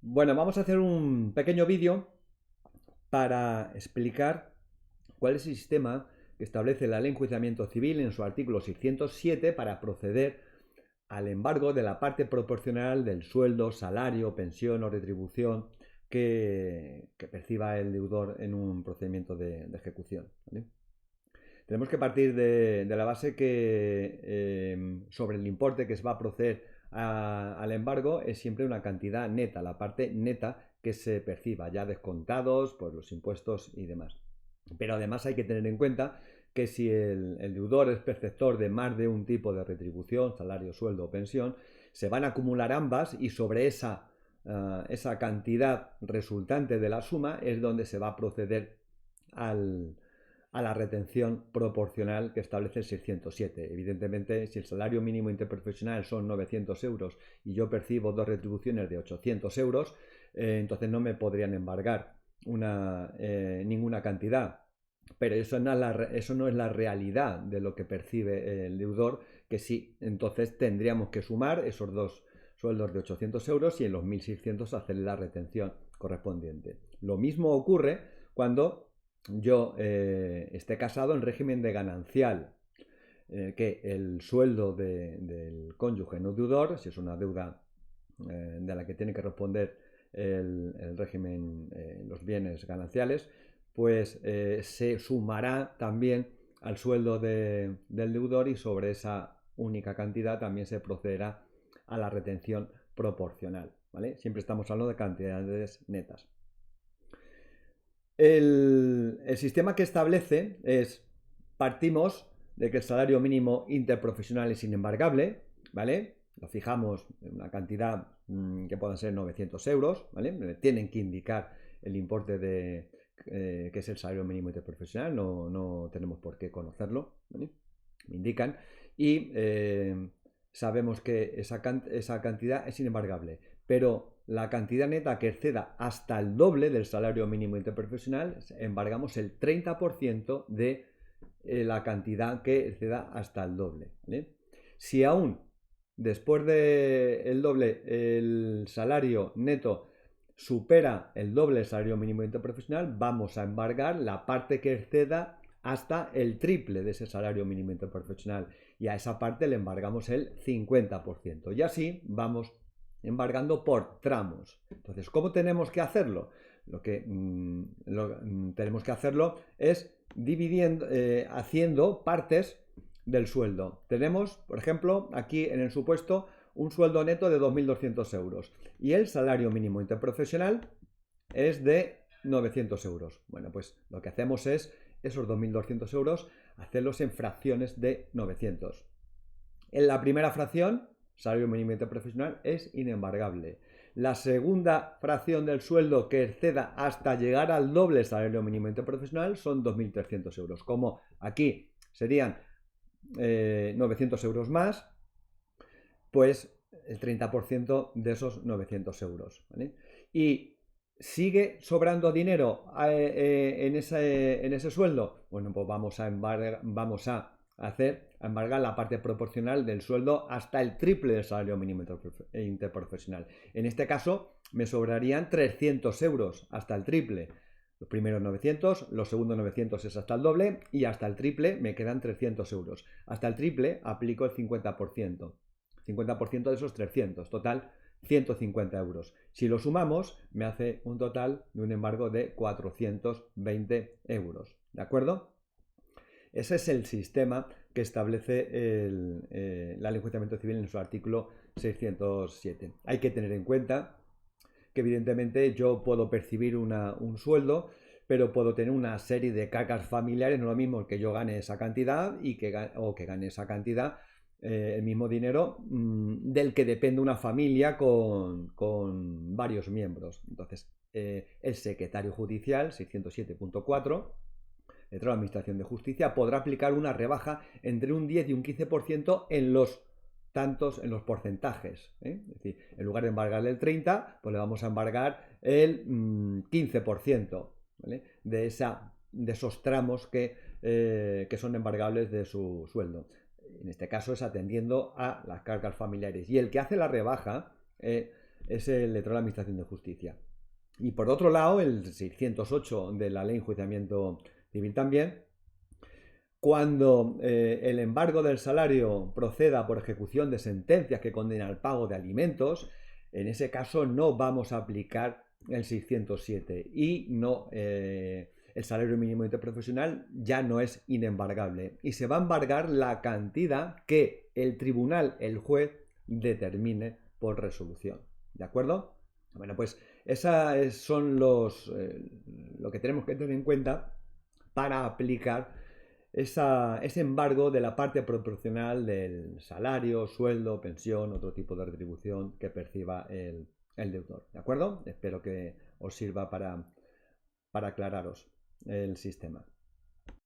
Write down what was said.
Bueno, vamos a hacer un pequeño vídeo para explicar cuál es el sistema que establece la Ley de Enjuiciamiento Civil en su artículo 607 para proceder al embargo de la parte proporcional del sueldo, salario, pensión o retribución que perciba el deudor en un procedimiento de ejecución, ¿vale? Tenemos que partir de la base que sobre el importe que se va a proceder al embargo es siempre una cantidad neta, la parte neta que se perciba, ya descontados por los impuestos y demás. Pero además hay que tener en cuenta que si el deudor es perceptor de más de un tipo de retribución, salario, sueldo o pensión, se van a acumular ambas y sobre esa cantidad resultante de la suma es donde se va a proceder al, a la retención proporcional que establece el 607. Evidentemente, si el salario mínimo interprofesional son 900 euros y yo percibo dos retribuciones de 800 euros, entonces no me podrían embargar ninguna cantidad. Pero eso no es la realidad de lo que percibe el deudor, que sí, entonces tendríamos que sumar esos dos sueldos de 800 euros y en los 1.600 hacer la retención correspondiente. Lo mismo ocurre cuando yo esté casado en régimen de ganancial, que el sueldo del cónyuge no deudor, si es una deuda de la que tiene que responder el régimen, los bienes gananciales, pues se sumará también al sueldo del deudor y sobre esa única cantidad también se procederá a la retención proporcional, ¿vale? Siempre estamos hablando de cantidades netas. El sistema que establece es, partimos de que el salario mínimo interprofesional es inembargable, ¿vale? Lo fijamos en una cantidad que puedan ser 900 euros, ¿vale? Tienen que indicar el importe que es el salario mínimo interprofesional, no tenemos por qué conocerlo, ¿vale? Me indican. Y sabemos que esa cantidad es inembargable, pero la cantidad neta que exceda hasta el doble del salario mínimo interprofesional, embargamos el 30% de la cantidad que exceda hasta el doble, ¿vale? Si aún después del doble el salario neto supera el doble del salario mínimo interprofesional, vamos a embargar la parte que exceda hasta el triple de ese salario mínimo interprofesional y a esa parte le embargamos el 50%. Y así vamos embargando por tramos. Entonces, ¿cómo tenemos que hacerlo? Lo que tenemos que hacerlo es dividiendo, haciendo partes del sueldo. Tenemos, por ejemplo, aquí en el supuesto, un sueldo neto de 2.200 euros y el salario mínimo interprofesional es de 900 euros. Bueno, pues lo que hacemos es esos 2.200 euros hacerlos en fracciones de 900. En la primera fracción, salario mínimo interprofesional, es inembargable. La segunda fracción del sueldo que exceda hasta llegar al doble salario mínimo interprofesional son 2.300 euros. Como aquí serían 900 euros más, pues el 30% de esos 900 euros, ¿vale? Y sigue sobrando dinero en ese sueldo, bueno, pues vamos a embargar la parte proporcional del sueldo hasta el triple del salario mínimo interprofesional. En este caso, me sobrarían 300 euros hasta el triple. Los primeros 900, los segundos 900 es hasta el doble y hasta el triple me quedan 300 euros. Hasta el triple aplico el 50%. 50% de esos 300, total 150 euros. Si lo sumamos, me hace un total de un embargo de 420 euros. ¿De acuerdo? Ese es el sistema que establece la Ley de Enjuiciamiento Civil en su artículo 607. Hay que tener en cuenta que evidentemente yo puedo percibir un sueldo, pero puedo tener una serie de cargas familiares, no lo mismo que yo gane esa cantidad o que gane esa cantidad, el mismo dinero del que depende una familia con varios miembros. Entonces, el secretario judicial, 607.4, de la Administración de Justicia, podrá aplicar una rebaja entre un 10 y un 15% en los porcentajes. Es decir, en lugar de embargarle el 30, pues le vamos a embargar el 15%, ¿vale? de esos tramos que son embargables de su sueldo. En este caso es atendiendo a las cargas familiares. Y el que hace la rebaja es el letrado de la Administración de Justicia. Y por otro lado, el 608 de la Ley de Enjuiciamiento Civil también, cuando el embargo del salario proceda por ejecución de sentencias que condenen al pago de alimentos, en ese caso no vamos a aplicar el 607 y no, el salario mínimo interprofesional ya no es inembargable y se va a embargar la cantidad que el tribunal, el juez, determine por resolución. ¿De acuerdo? Bueno, pues esas son lo que tenemos que tener en cuenta para aplicar ese embargo de la parte proporcional del salario, sueldo, pensión, otro tipo de retribución que perciba el deudor. ¿De acuerdo? Espero que os sirva para aclararos el sistema.